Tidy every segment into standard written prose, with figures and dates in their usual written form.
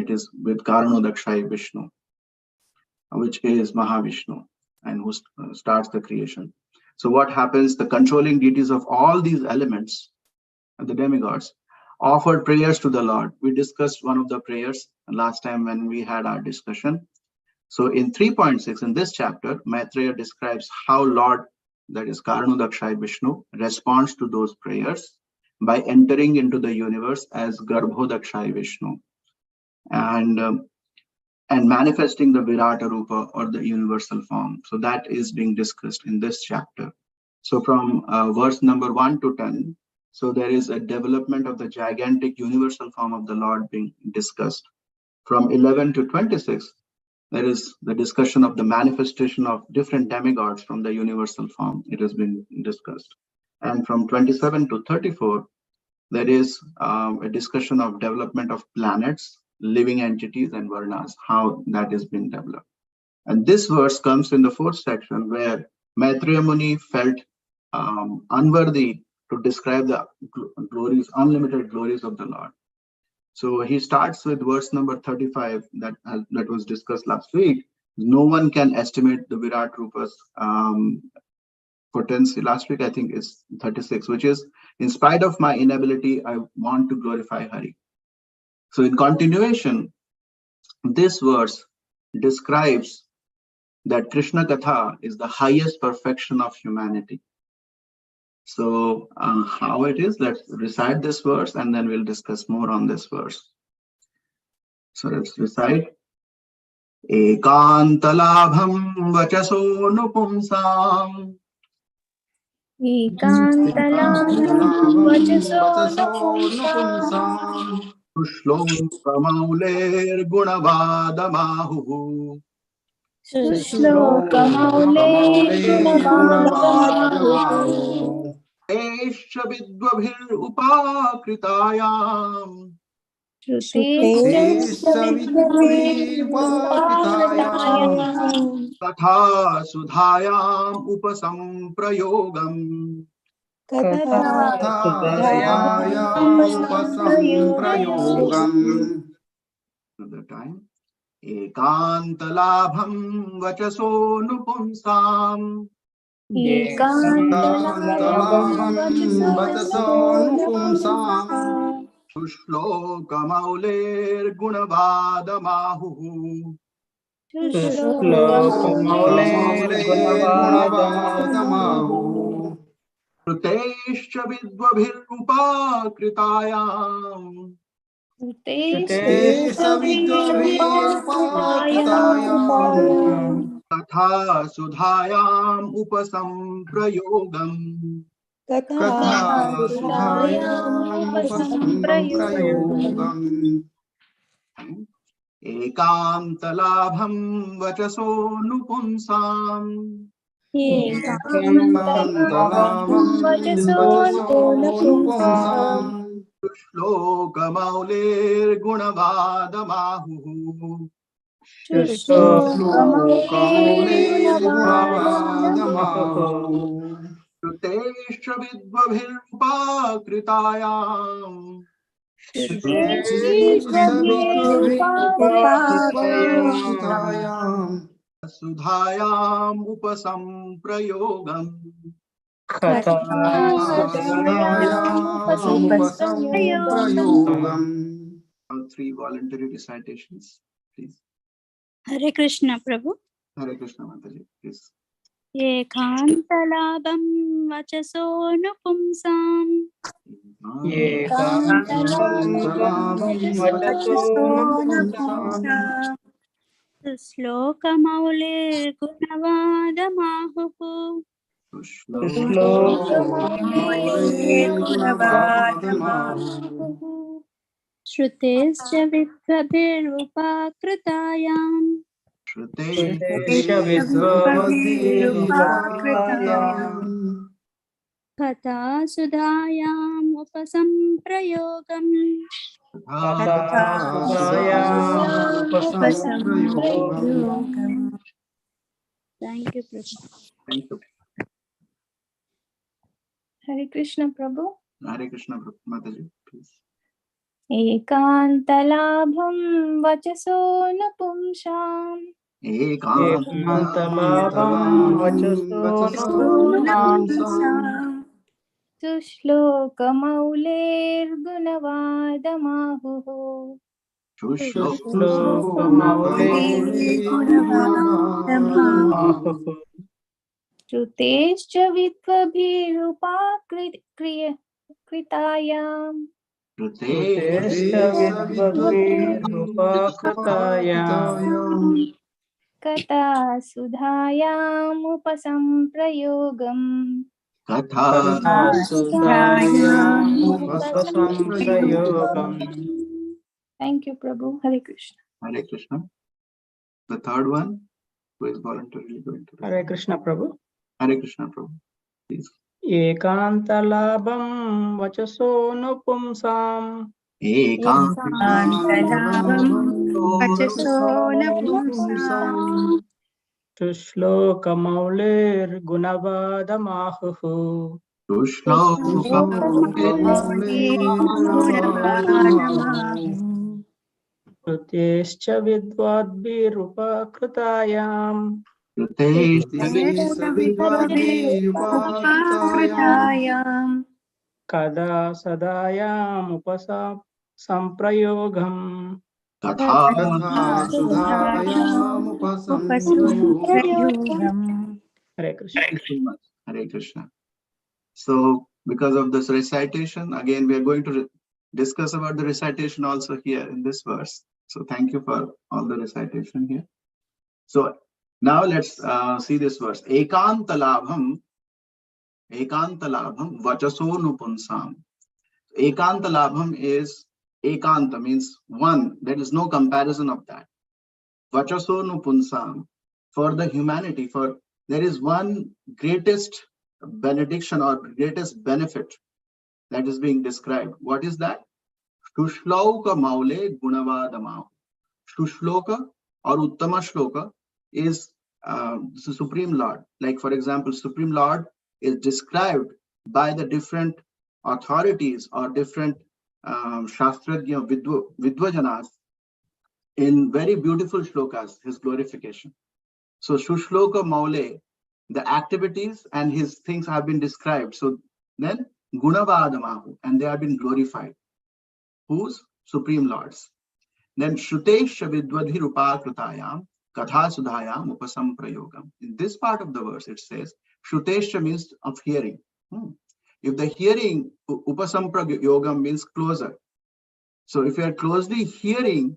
it is with Karanodakshai Vishnu, which is Mahavishnu, and who starts the creation. So what happens? The controlling deities of all these elements, the demigods, offered prayers to the Lord. We discussed one of the prayers last time when we had our discussion. So in 3.6 in this chapter, Maitreya describes how Lord, that is Karanodakshai Vishnu, responds to those prayers by entering into the universe as Garbhodakshai Vishnu and manifesting the Virata Rupa, or the universal form. So that is being discussed in this chapter. So from verse number 1 to 10, so there is a development of the gigantic universal form of the Lord being discussed. From 11 to 26, there is the discussion of the manifestation of different demigods from the universal form. It has been discussed. And from 27 to 34, there is a discussion of development of planets, living entities, and varnas, how that has been developed. And this verse comes in the fourth section, where Maitreya Muni felt unworthy to describe the glories, unlimited glories of the Lord. So he starts with verse number 35 that was discussed last week. No one can estimate the Virat Rupa's potency. Last week, I think, is 36, which is, in spite of my inability, I want to glorify Hari. So in continuation, this verse describes that Krishna Katha is the highest perfection of humanity. So how it is, let's recite this verse and then we'll discuss more on this verse. So let's recite. Ekantalabham vachaso nupumsam. Ekantalabham vachaso nupumsam. Shlokamaulair gunavadamahu. Shlokamaulair gunavadamahu. Esha vidvabhir upakritayam. Katha sudhayam upasamprayogam. Another time. Ekantalabham vachaso nupumsam. Shlokamaulair gunavadamahu. Krutescha vidvabhir upakritayam. Katha sudhayam upasamprayogam. Ekantalabham vachaso nupumsam. Shlokamaulair gunavadamahu. Krutescha vidvabhir upakritayam. Sudhayam upasamprayogam. All three voluntary recitations, please. Hare Krishna, Prabhu. Hare Krishna, Mataji, please. Ekantalabham vachaso nupumsam. Shlokamaulair gunavadamahu. Shrutescha vidvabhir upakritayam. Katha sudhayam upasamprayogam. Thank you, Prabhu. Thank you. Hare Krishna, Prabhu. Hare Krishna, Mataji, please. एकान्तलाभं वचसो न पुंसाम् एकान्तलाभं वचसो न पुंसाम् शुश्लोकमौलेर्गुणवादमाहुः शुश्लोकमौलेर्गुणवादमाहुः श्रुतेश्च विद्वभिरुपाकृतायाम् श्रुतेश्च विद्वद्भिरुपाकृतायाम् कथासुधायामुपसम्प्रयोगम् कथासुधायामुपसंप्रयोगम्. Thank you, Prabhu. Hare Krishna. Hare Krishna. The third one, who is voluntarily going to. Hare Krishna, Prabhu. Hare Krishna, Prabhu. Please. एकान्तलाभं वचसो न पुंसाम् एकान्तलाभं वचसो न पुंसाम् शुश्लोकमौलेर्गुणवादमाहुः श्रुतेश्च विद्वद्भिरुपकृतायाम् कदा सदायामुपसंप्रयोगम् Hare Krishna. Thank you so much. Hare Krishna. So, because of this recitation, again, we are going to discuss about the recitation also here in this verse. So, thank you for all the recitation here. So, now let's see this verse. Ekantalabham vachaso nupunsam. Ekantalabham is ekanta, means one. There is no comparison of that. Vachaso nupunsam. For the humanity, for there is one greatest benediction or greatest benefit that is being described. What is that? Shushloka maule gunavadamahu. Shushloka or Uttama Shloka is the Supreme Lord. Like, for example, Supreme Lord is described by the different authorities or different Shastrajna Vidvajanas in very beautiful shlokas, his glorification. So Shushloka Maule, the activities and his things have been described. So then Gunavadamahu, and they have been glorified. Whose? Supreme Lords. Then Shrutesh Vidwadhi Rupakrutayam Katha Sudhayam Upasamprayogam. In this part of the verse, it says Shrutesh means of hearing. If the hearing, Upasamprayogam means closer. So if you are closely hearing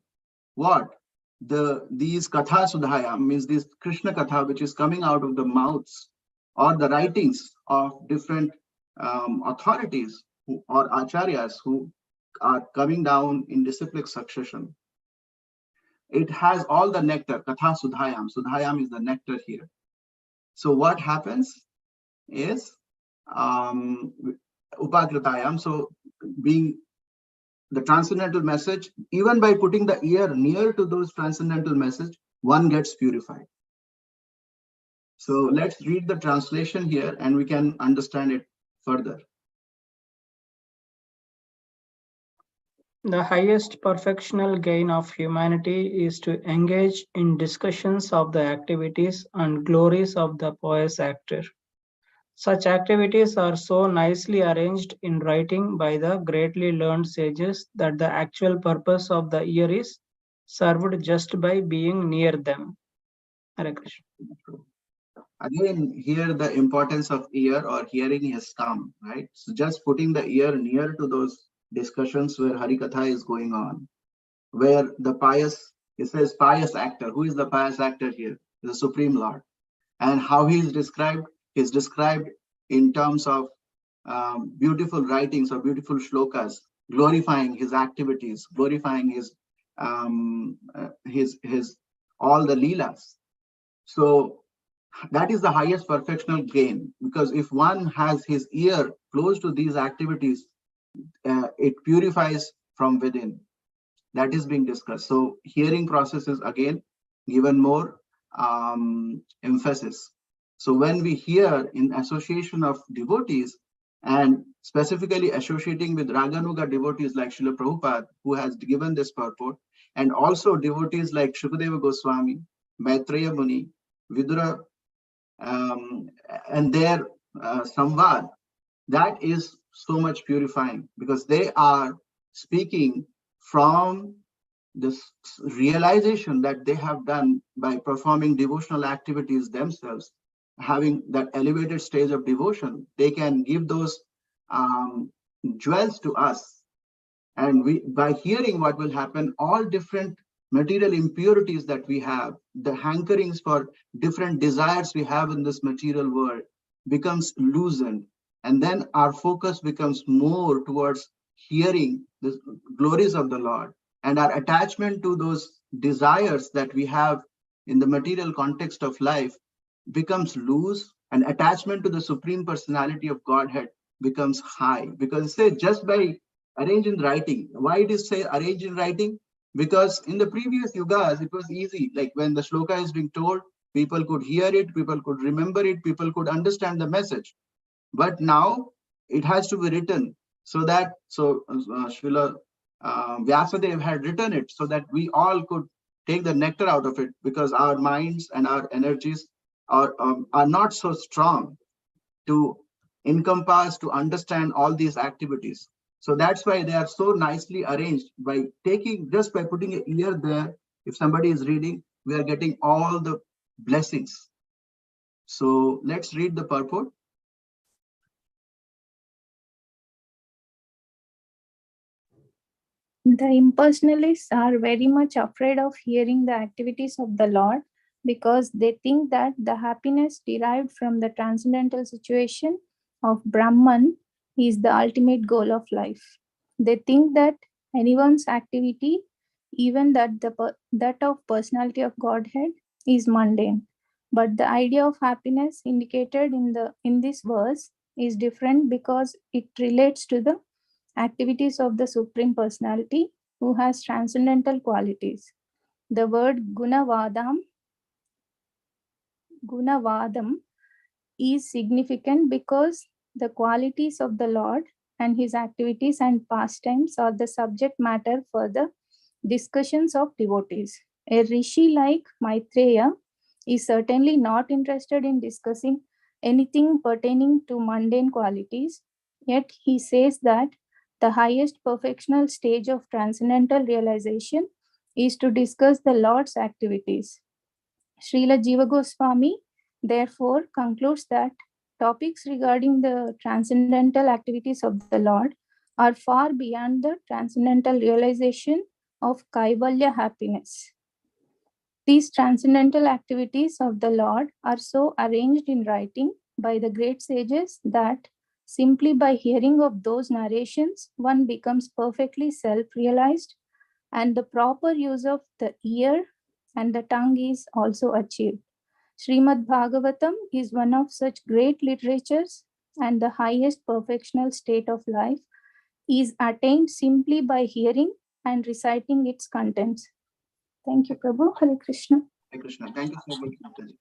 what? These Katha Sudhayam means this Krishna Katha, which is coming out of the mouths or the writings of different authorities or acharyas who are coming down in disciplic succession. It has all the nectar, Katha Sudhayam. Sudhayam is the nectar here. So what happens is Upakritayam, so being the transcendental message, even by putting the ear near to those transcendental message, one gets purified. So let's read the translation here and we can understand it further. The highest perfectional gain of humanity is to engage in discussions of the activities and glories of the pious actor. Such activities are so nicely arranged in writing by the greatly learned sages that the actual purpose of the ear is served just by being near them. Hare Krishna. Again, here the importance of ear or hearing has come, right? So just putting the ear near to those discussions where Harikatha is going on, where the pious, it says pious actor. Who is the pious actor here? The Supreme Lord. And how he is described? He is described in terms of beautiful writings or beautiful shlokas, glorifying his activities, glorifying his all the leelas. So that is the highest perfectional gain, because if one has his ear close to these activities, it purifies from within. That is being discussed. So hearing process is again given more emphasis. So when we hear in association of devotees, and specifically associating with Raganuga devotees like Srila Prabhupada, who has given this purport, and also devotees like Shukadeva Goswami, Maitreya Muni, Vidura, and their samvad, that is so much purifying, because they are speaking from this realization that they have done by performing devotional activities themselves, having that elevated stage of devotion. They can give those jewels to us, and we, by hearing what will happen, all different material impurities that we have, the hankerings for different desires we have in this material world, becomes loosened, and then our focus becomes more towards hearing the glories of the Lord, and our attachment to those desires that we have in the material context of life becomes loose, and attachment to the Supreme Personality of Godhead becomes high. Because say, just by arrange in writing, why it is say arrange in writing? Because in the previous yugas it was easy, like when the shloka is being told, people could hear it, people could remember it, people could understand the message. But now it has to be written, so that Srila Vyasadeva had written it so that we all could take the nectar out of it, because our minds and our energies are not so strong to encompass, to understand all these activities. So that's why they are so nicely arranged. By taking, just by putting an ear there, if somebody is reading, we are getting all the blessings. So let's read the purport. The impersonalists are very much afraid of hearing the activities of the Lord because they think that the happiness derived from the transcendental situation of Brahman is the ultimate goal of life. They think that anyone's activity, even that of personality of Godhead, is mundane. But the idea of happiness indicated in this verse is different because it relates to the activities of the Supreme Personality who has transcendental qualities. The word gunavadam is significant because the qualities of the Lord and his activities and pastimes are the subject matter for the discussions of devotees. A rishi like Maitreya is certainly not interested in discussing anything pertaining to mundane qualities, yet he says that the highest perfectional stage of transcendental realization is to discuss the Lord's activities. Srila Jiva Goswami therefore concludes that topics regarding the transcendental activities of the Lord are far beyond the transcendental realization of Kaivalya happiness. These transcendental activities of the Lord are so arranged in writing by the great sages that simply by hearing of those narrations, one becomes perfectly self-realized, and the proper use of the ear and the tongue is also achieved. Srimad Bhagavatam is one of such great literatures, and the highest perfectional state of life is attained simply by hearing and reciting its contents. Thank you, Prabhu. Hare Krishna. Hare Krishna. Thank you so much, Mataji.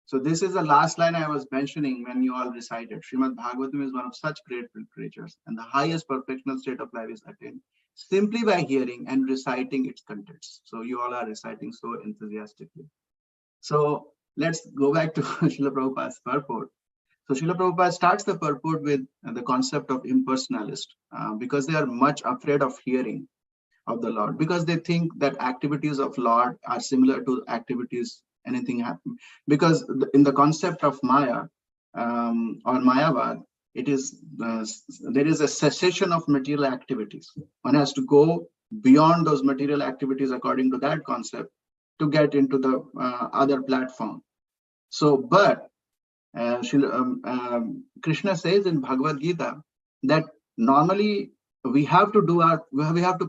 So this is the last line I was mentioning when you all recited. Srimad Bhagavatam is one of such great literatures, and the highest perfectional state of life is attained simply by hearing and reciting its contents. So you all are reciting so enthusiastically. So let's go back to Srila Prabhupada's purport. So Srila Prabhupada starts the purport with the concept of impersonalist, because they are much afraid of hearing of the Lord, because they think that activities of Lord are similar to activities anything happen. Because in the concept of Maya or Mayavad, it is there is a cessation of material activities. One has to go beyond those material activities according to that concept to get into the other platform. So, but Krishna says in Bhagavad Gita that normally we have to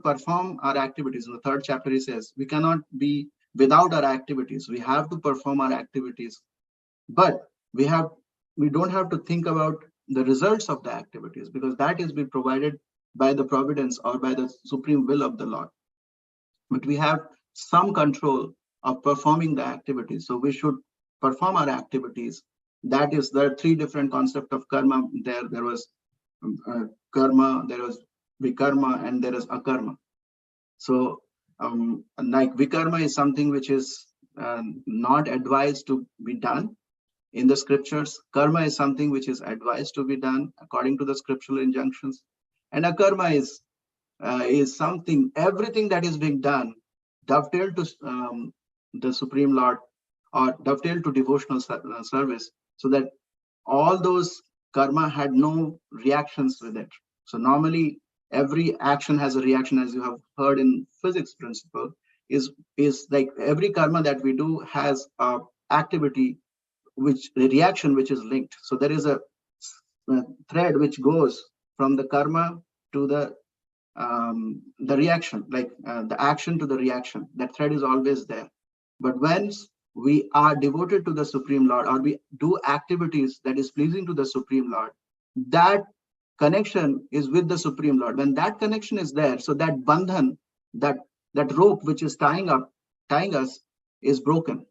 perform our activities. In the third chapter, he says we cannot be without our activities. We have to perform our activities, but we don't have to think about the results of the activities, because that is being provided by the providence or by the supreme will of the Lord. But we have some control of performing the activities, so we should perform our activities. That is, there are three different concepts of karma. There was karma, there is vikarma, and there is akarma. So like vikarma is something which is not advised to be done in the scriptures. Karma is something which is advised to be done according to the scriptural injunctions. And akarma is something, everything that is being done dovetailed to the Supreme Lord, or dovetailed to devotional service, so that all those karma had no reactions with it. So normally every action has a reaction, as you have heard in physics principle, is like every karma that we do has a activity, which the reaction which is linked. So there is a thread which goes from the karma to the reaction, like the action to the reaction. That thread is always there. But once we are devoted to the Supreme Lord, or we do activities that is pleasing to the Supreme Lord, that connection is with the Supreme Lord. When that connection is there, so that bandhan, that rope which is tying us, is broken,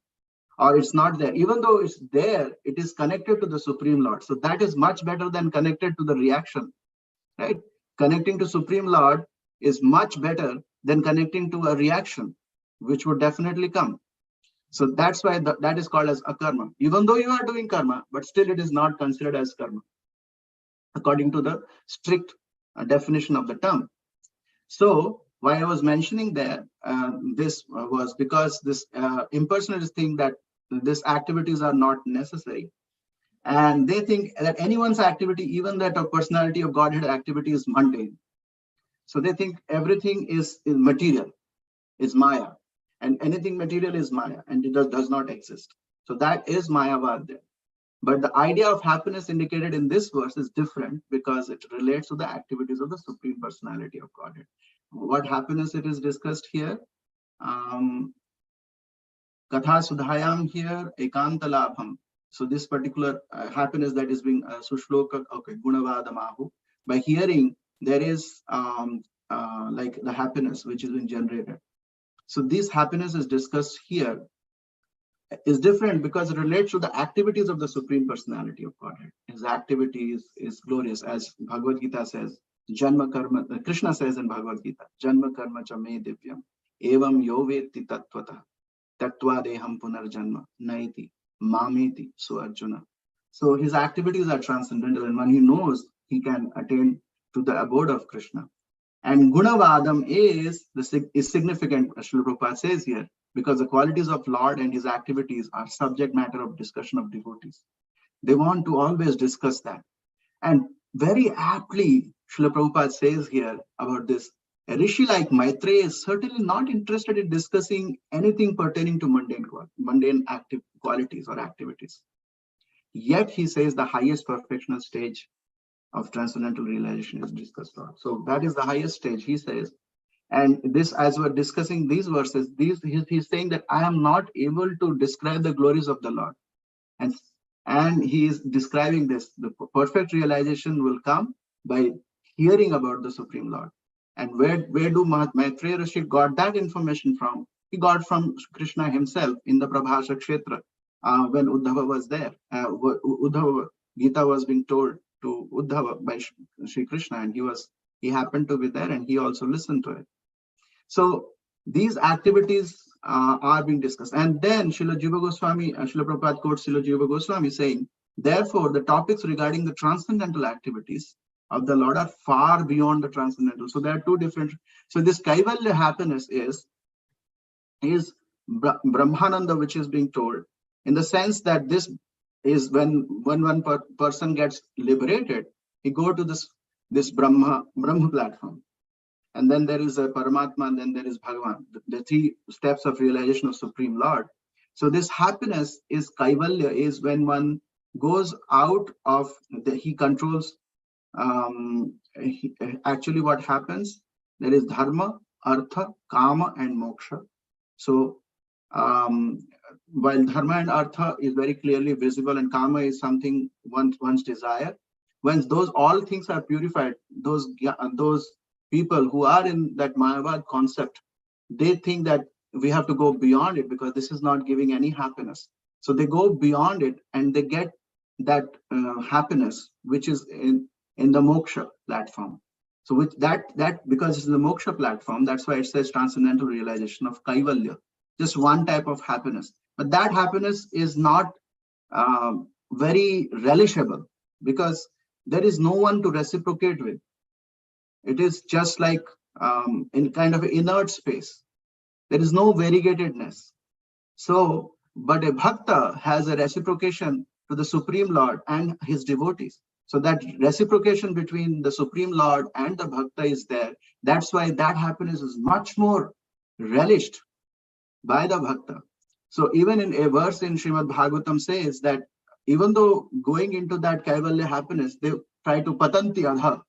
or it's not there. Even though it's there, it is connected to the Supreme Lord. So that is much better than connected to the reaction, right? Connecting to Supreme Lord is much better than connecting to a reaction, which would definitely come. So that's why that is called as akarma. Even though you are doing karma, but still it is not considered as karma, according to the strict definition of the term. So why I was mentioning there, this was because this impersonalists think that these activities are not necessary. And they think that anyone's activity, even that of personality of Godhead activity, is mundane. So they think everything is material, is Maya, and anything material is Maya, and it does not exist. So that is Mayavad there. But the idea of happiness indicated in this verse is different, because it relates to the activities of the Supreme Personality of Godhead. What happiness it is discussed here? Katha Sudhayam here, Ekanta Labham. So this particular happiness that is being Sushloka, okay, Gunavadamahu. By hearing, there is like the happiness which is being generated. So this happiness is discussed here is different because it relates to the activities of the Supreme Personality of Godhead. His activity is glorious, as Bhagavad Gita says. Janma karma, Krishna says in Bhagavad Gita, Janma karma cha me divyam, evam yoveti tattvata, tattvadeham punarjanma, naiti, mameti, so Arjuna. So his activities are transcendental, and when he knows, he can attain to the abode of Krishna. And Gunavadam is significant, as Srila Prabhupada says here, because the qualities of Lord and his activities are subject matter of discussion of devotees. They want to always discuss that. And very aptly, Srila Prabhupada says here about this, a rishi like Maitreya is certainly not interested in discussing anything pertaining to mundane active qualities or activities. Yet he says the highest perfectional stage of transcendental realization is discussed on. So that is the highest stage, he says. And this, as we're discussing these verses, he's saying that I am not able to describe the glories of the Lord. And he is describing this. The perfect realization will come by hearing about the Supreme Lord. And where do Maitreya Rishi got that information from? He got from Krishna himself in the Prabhasha Kshetra when Uddhava was there. Uddhava Gita was being told to Uddhava by Sri Krishna, and he happened to be there, and he also listened to it. So these activities are being discussed. And then Srila Jiva Goswami, Srila Prabhupada quotes Srila Jiva Goswami saying, therefore, the topics regarding the transcendental activities of the Lord are far beyond the transcendental. So there are two different. So this Kaivalya happiness is Brahmananda, which is being told, in the sense that this is when one person gets liberated, he go to this Brahma platform. And then there is a Paramatma, and then there is Bhagavan, the three steps of realization of Supreme Lord. So this happiness is Kaivalya, is when one goes out of he controls. Actually, what happens? There is Dharma, Artha, Kama, and Moksha. So while Dharma and Artha is very clearly visible, and Kama is something one's desire, when those all things are purified, those people who are in that Mayavad concept, they think that we have to go beyond it because this is not giving any happiness. So they go beyond it and they get that happiness, which is in the moksha, platform. So with that because it's the moksha platform, that's why it says transcendental realization of kaivalya, just one type of happiness. But that happiness is not very relishable, because there is no one to reciprocate with. It is just like in kind of inert space. There is no variegatedness. So, but a bhakta has a reciprocation to the Supreme Lord and his devotees. So that reciprocation between the Supreme Lord and the bhakta is there. That's why that happiness is much more relished by the bhakta. So even in a verse in Srimad Bhagavatam says that even though going into that kaivalya happiness, they try to patanti adha.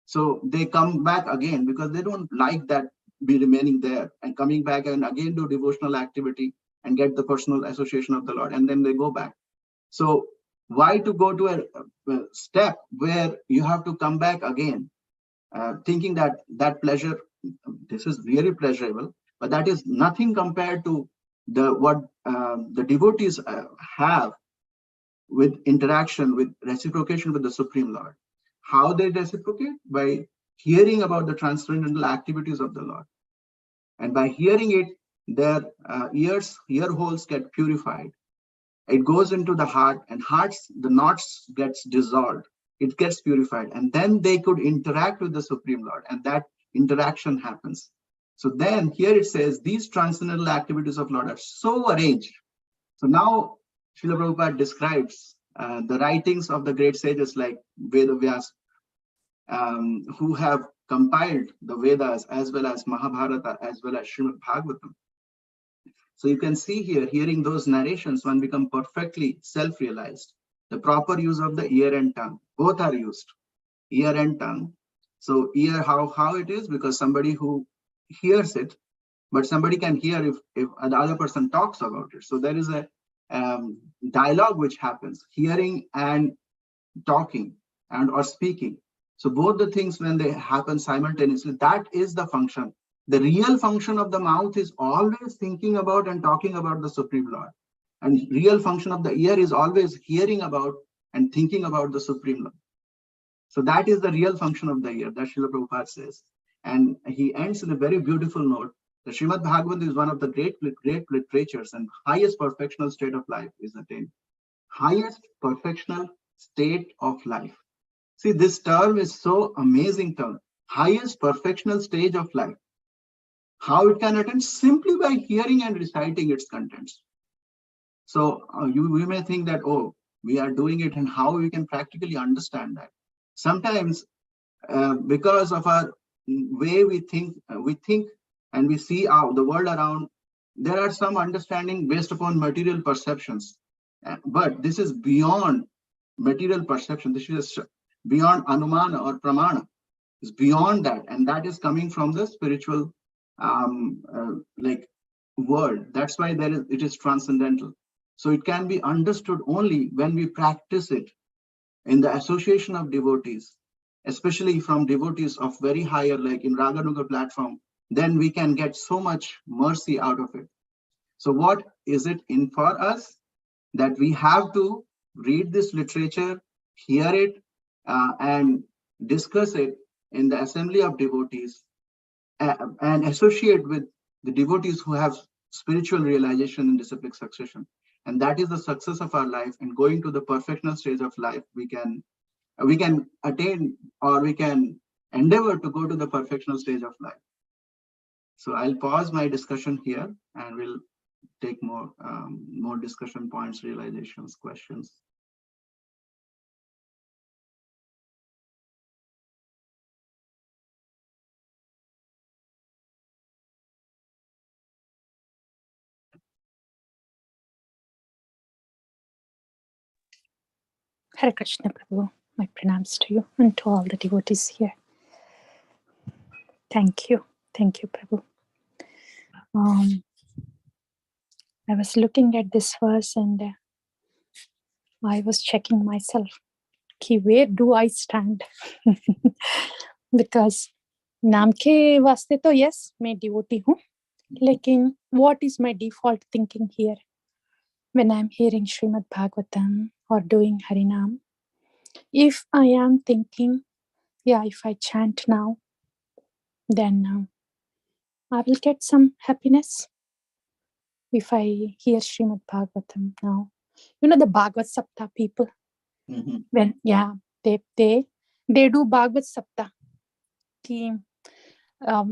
So they come back again because they don't like that be remaining there and coming back and again do devotional activity and get the personal association of the Lord, and then they go back. So why to go to a step where you have to come back again, thinking that that pleasure, this is really pleasurable, but that is nothing compared to the what the devotees have with interaction, with reciprocation with the Supreme Lord. How they reciprocate? By hearing about the transcendental activities of the Lord. And by hearing it, their ear holes get purified. It goes into the heart, and the knots gets dissolved. It gets purified. And then they could interact with the Supreme Lord, and that interaction happens. So then here it says, these transcendental activities of Lord are so arranged. So now Srila Prabhupada describes the writings of the great sages like Vedavyas, who have compiled the Vedas as well as Mahabharata as well as Srimad Bhagavatam. So you can see here, hearing those narrations, one becomes perfectly self-realized. The proper use of the ear and tongue, both are used, ear and tongue. So ear, how it is, because somebody who hears it, but somebody can hear if the other person talks about it. So there is a dialogue which happens, hearing and talking and or speaking. So both the things, when they happen simultaneously, that is the function. The real function of the mouth is always thinking about and talking about the Supreme Lord. And real function of the ear is always hearing about and thinking about the Supreme Lord. So that is the real function of the ear, that Srila Prabhupada says. And he ends in a very beautiful note. The Srimad Bhagavatam is one of the great literatures, and highest perfectional state of life is attained. Highest perfectional state of life. See, this term is so amazing term. Highest perfectional stage of life. How it can attain? Simply by hearing and reciting its contents. So we may think that, oh, we are doing it, and how we can practically understand that. Sometimes because of our way we think and we see the world around, there are some understanding based upon material perceptions. But this is beyond material perception. This is beyond anumana or pramana. It's beyond that, and that is coming from the spiritual like world. That's why it is transcendental. So it can be understood only when we practice it in the association of devotees, especially from devotees of very higher, like in Raganuga platform. Then we can get so much mercy out of it. So what is it in for us? That we have to read this literature, hear it, and discuss it in the assembly of devotees, and associate with the devotees who have spiritual realization and disciplic succession. And that is the success of our life. And going to the perfectional stage of life, we can attain, or we can endeavor to go to the perfectional stage of life. So I'll pause my discussion here, and we'll take more discussion points, realizations, questions. Hare Krishna Prabhu, my pranams to you and to all the devotees here. Thank you Prabhu. I was looking at this verse and I was checking myself. Where do I stand? Because नाम के वास्ते तो yes, मैं devotee हूँ. लेकिन what is my default thinking here when I'm hearing Srimad Bhagavatam or doing Harinam? If I am thinking yeah, if I chant now, then I will get some happiness. If I hear Srimad Bhagavatam now, the Bhagavad Sapta people, when they do Bhagavad Sapta team,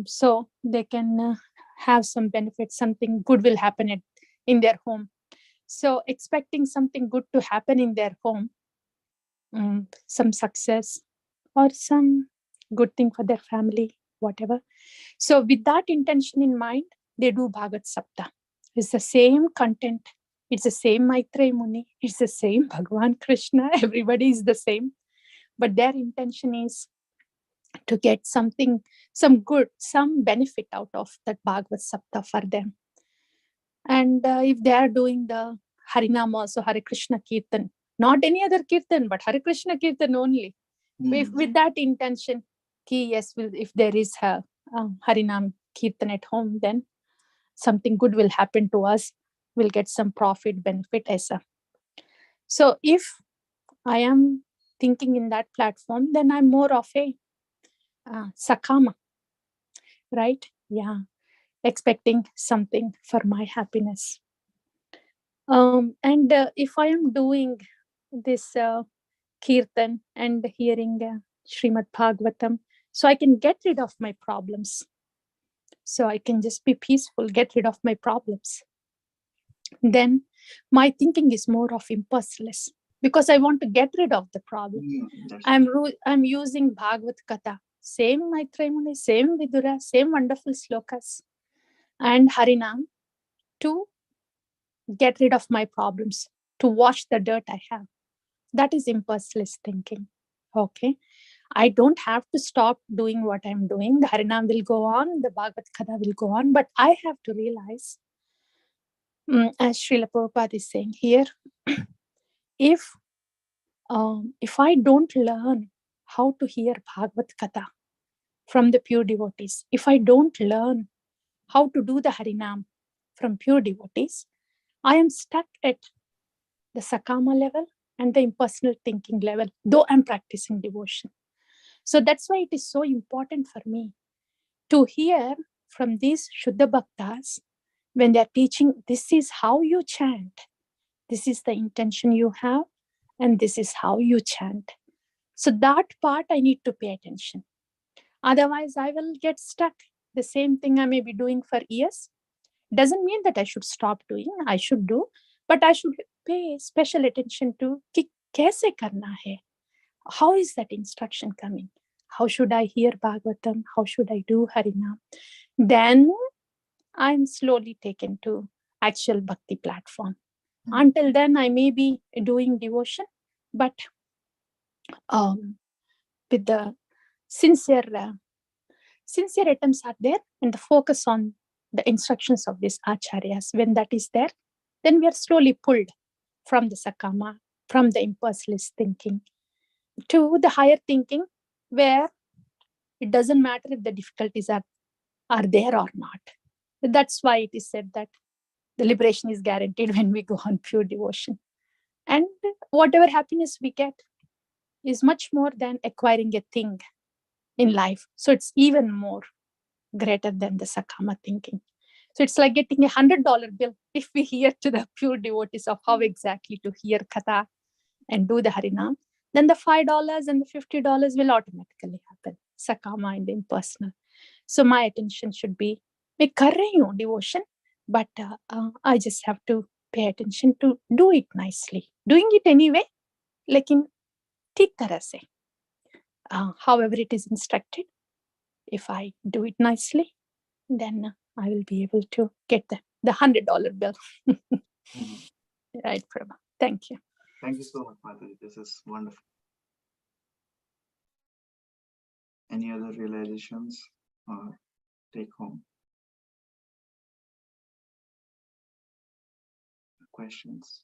so they can have some benefit, something good will happen in their home. So expecting something good to happen in their home, some success or some good thing for their family, whatever. So with that intention in mind, they do Bhagavad Sapta. It's the same content. It's the same Maitreya Muni. It's the same Bhagavan Krishna. Everybody is the same. But their intention is to get something, some good, some benefit out of that Bhagavad Sapta for them. And if they are doing the Harinam also, Hare Krishna Kirtan, not any other Kirtan, but Hare Krishna Kirtan only. With that intention, yes, if there is a Harinam Kirtan at home, then something good will happen to us. We'll get some profit, benefit, etc. So if I am thinking in that platform, then I'm more of a Sakama, right? Yeah, expecting something for my happiness. And if I am doing this Kirtan and hearing Srimad Bhagavatam, so I can get rid of my problems. So I can just be peaceful, get rid of my problems. Then my thinking is more of impulseless because I want to get rid of the problem. I'm using Bhagavad Katha, same Maitreya Muni, same Vidura, same wonderful slokas and Harinam to get rid of my problems, to wash the dirt I have. That is impulseless thinking. Okay. I don't have to stop doing what I'm doing. The Harinam will go on, the Bhagavad Katha will go on, but I have to realize, as Srila Prabhupada is saying here, if I don't learn how to hear Bhagavad Katha from the pure devotees, if I don't learn how to do the Harinam from pure devotees, I am stuck at the Sakama level and the impersonal thinking level, though I'm practicing devotion. So that's why it is so important for me to hear from these Shuddha Bhaktas when they're teaching, this is how you chant, this is the intention you have, and this is how you chant. So that part I need to pay attention. Otherwise, I will get stuck. The same thing I may be doing for years. Doesn't mean that I should stop doing, I should do, but I should pay special attention to कि कैसे करना है. How is that instruction coming? How should I hear Bhagavatam? How should I do Harinam? Then I'm slowly taken to actual bhakti platform. Until then, I may be doing devotion, but with the sincere attempts are there and the focus on the instructions of these acharyas. When that is there, then we are slowly pulled from the sakama, from the impulseless thinking to the higher thinking, where it doesn't matter if the difficulties are there or not. That's why it is said that the liberation is guaranteed when we go on pure devotion. And whatever happiness we get is much more than acquiring a thing in life. So it's even more greater than the Sakama thinking. So it's like getting $100 bill if we hear to the pure devotees of how exactly to hear Katha and do the Harinam. Then the $5 and the $50 will automatically happen. Sakama and impersonal. So my attention should be, मैं कर रही हूँ devotion, but I just have to pay attention to do it nicely. Doing it anyway, लेकिन ठीक तरह से. However it is instructed, if I do it nicely, then I will be able to get the $100 bill. Right, Prabha. Thank you. Thank you so much, Mataji. This is wonderful. Any other realizations or take home questions?